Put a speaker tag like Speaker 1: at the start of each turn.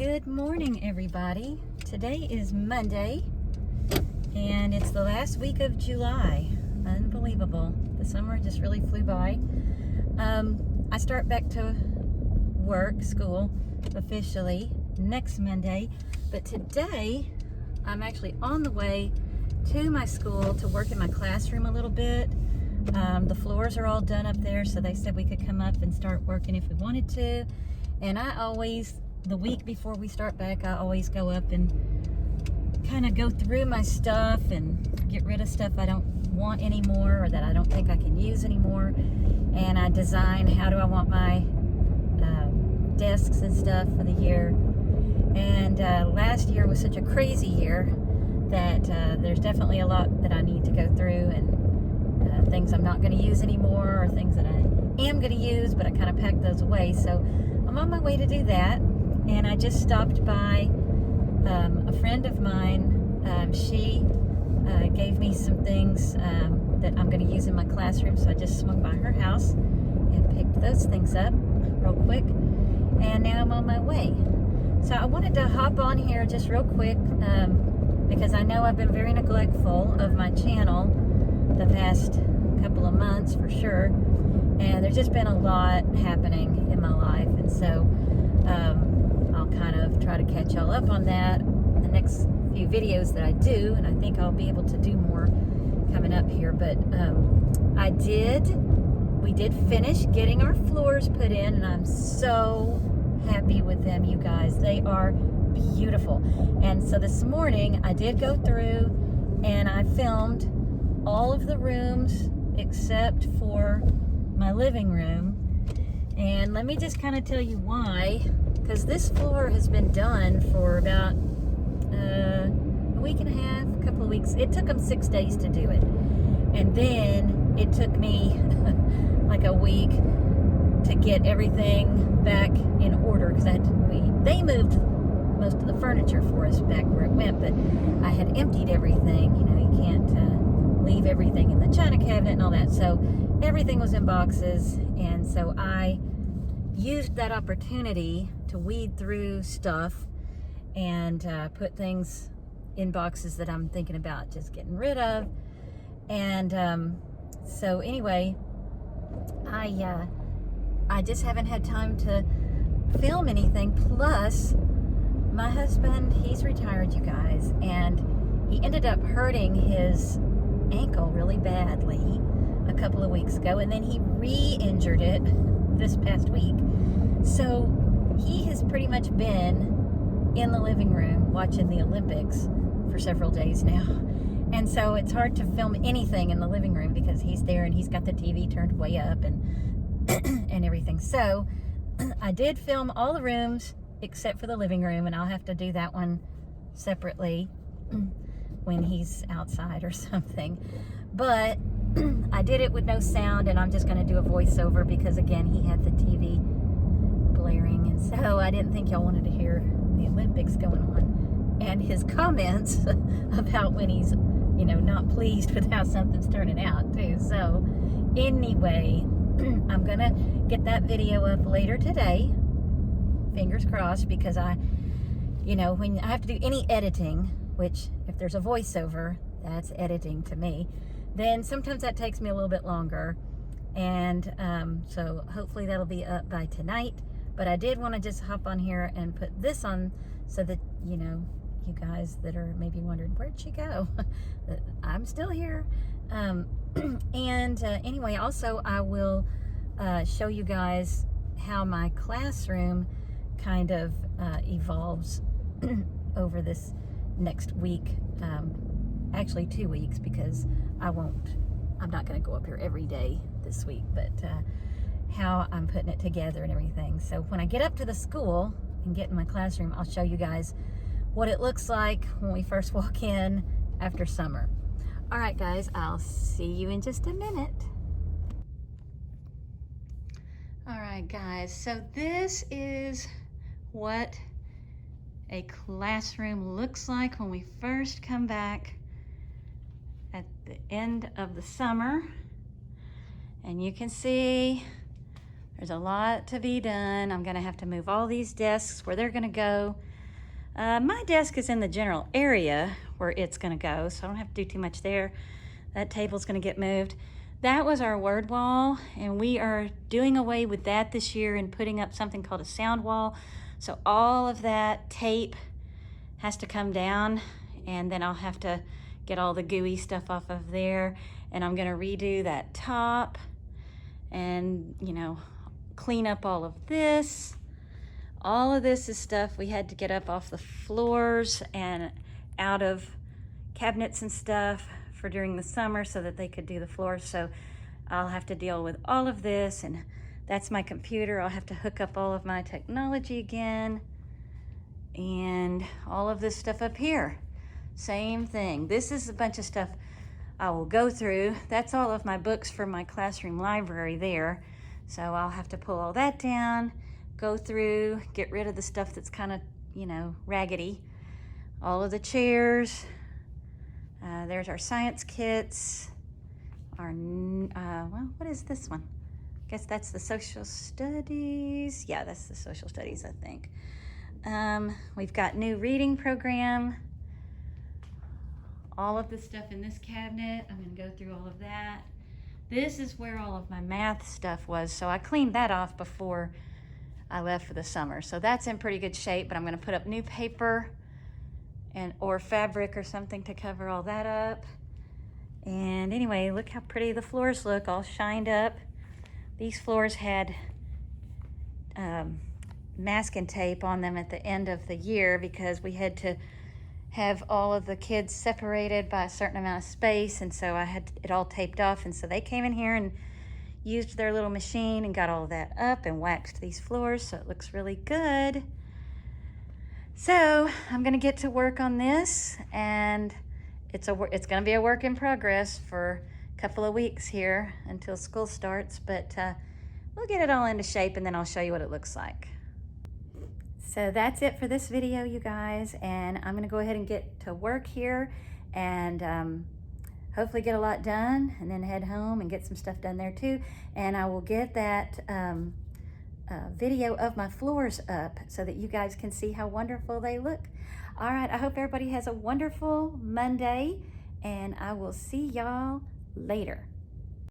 Speaker 1: Good morning, everybody. Today is Monday, and it's the last week of July. Unbelievable. The summer just really flew by. I start back to school, officially next Monday, but today I'm actually on the way to my school to work in my classroom a little bit. The floors are all done up there, so they said we could come up and start working if we wanted to. And I always, the week before we start back, I always go up and kind of go through my stuff and get rid of stuff I don't want anymore or that I don't think I can use anymore. And I design how do I want my desks and stuff for the year. And last year was such a crazy year that there's definitely a lot that I need to go through, and things I'm not going to use anymore, or things that I am going to use, but I kind of packed those away. So I'm on my way to do that, and I just stopped by a friend of mine. She gave me some things that I'm going to use in my classroom, so I just swung by her house and picked those things up real quick, and now I'm on my way. So I wanted to hop on here just real quick because I know I've been very neglectful of my channel the past couple of months for sure, and there's just been a lot happening in my life, and so I'll kind of try to catch y'all up on that in the next few videos that I do, and I think I'll be able to do more coming up here. But we did finish getting our floors put in, and I'm so happy with them, you guys. They are beautiful. And so this morning I did go through and I filmed all of the rooms except for my living room. And let me just kind of tell you why, because this floor has been done for about a week and a half, a couple of weeks. It took them 6 days to do it, and then it took me like a week to get everything back in order, because they moved most of the furniture for us back where it went, but I had emptied everything. You know, you can't leave everything in the china cabinet and all that, so everything was in boxes. And so I used that opportunity to weed through stuff and put things in boxes that I'm thinking about just getting rid of. And so anyway, I just haven't had time to film anything. Plus, my husband, he's retired, you guys, and he ended up hurting his ankle really badly a couple of weeks ago, and then he re-injured it this past week. So he has pretty much been in the living room watching the Olympics for several days now. And so it's hard to film anything in the living room because he's there and he's got the TV turned way up and and everything. So I did film all the rooms except for the living room, and I'll have to do that one separately when he's outside or something. But I did it with no sound, and I'm just going to do a voiceover because, again, he had the TV blaring, and so I didn't think y'all wanted to hear the Olympics going on and his comments about when he's, you know, not pleased with how something's turning out too. So anyway, I'm gonna get that video up later today, fingers crossed, because when I have to do any editing, which if there's a voiceover, that's editing to me, then sometimes that takes me a little bit longer. And so hopefully that'll be up by tonight. But I did want to just hop on here and put this on so that, you know, you guys that are maybe wondering, where'd she go? I'm still here. Anyway, also I will show you guys how my classroom kind of evolves over this next week. Actually 2 weeks, because I'm not going to go up here every day this week, but how I'm putting it together and everything. So when I get up to the school and get in my classroom, I'll show you guys what it looks like when we first walk in after summer. All right, guys, I'll see you in just a minute. All right, guys, so this is what a classroom looks like when we first come back at the end of the summer. And you can see There's a lot to be done. I'm gonna have to move all these desks where they're gonna go. My desk is in the general area where it's gonna go, so I don't have to do too much there. That table's gonna get moved. That was our word wall, and we are doing away with that this year and putting up something called a sound wall. So all of that tape has to come down, and then I'll have to get all the gooey stuff off of there, and I'm gonna redo that top and, you know, clean up all of this. All of this is stuff we had to get up off the floors and out of cabinets and stuff for during the summer so that they could do the floors. So I'll have to deal with all of this, and that's my computer. I'll have to hook up all of my technology again, and all of this stuff up here. Same thing. This is a bunch of stuff I will go through. That's all of my books for my classroom library there. So I'll have to pull all that down, go through, get rid of the stuff that's kind of, you know, raggedy. All of the chairs. There's our science kits. Our, well, what is this one? I guess that's the social studies. Yeah, that's the social studies, I think. We've got new reading program. All of the stuff in this cabinet, I'm gonna go through all of that. This is where all of my math stuff was, so I cleaned that off before I left for the summer. So that's in pretty good shape, but I'm gonna put up new paper or fabric or something to cover all that up. And anyway, look how pretty the floors look, all shined up. These floors had masking tape on them at the end of the year because we had to have all of the kids separated by a certain amount of space, and so I had it all taped off, and so they came in here and used their little machine and got all of that up and waxed these floors, so it looks really good. So I'm gonna get to work on this, and it's gonna be a work in progress for a couple of weeks here until school starts, but we'll get it all into shape, and then I'll show you what it looks like. So that's it for this video, you guys, and I'm gonna go ahead and get to work here and hopefully get a lot done, and then head home and get some stuff done there too. And I will get that video of my floors up so that you guys can see how wonderful they look. All right, I hope everybody has a wonderful Monday, and I will see y'all later.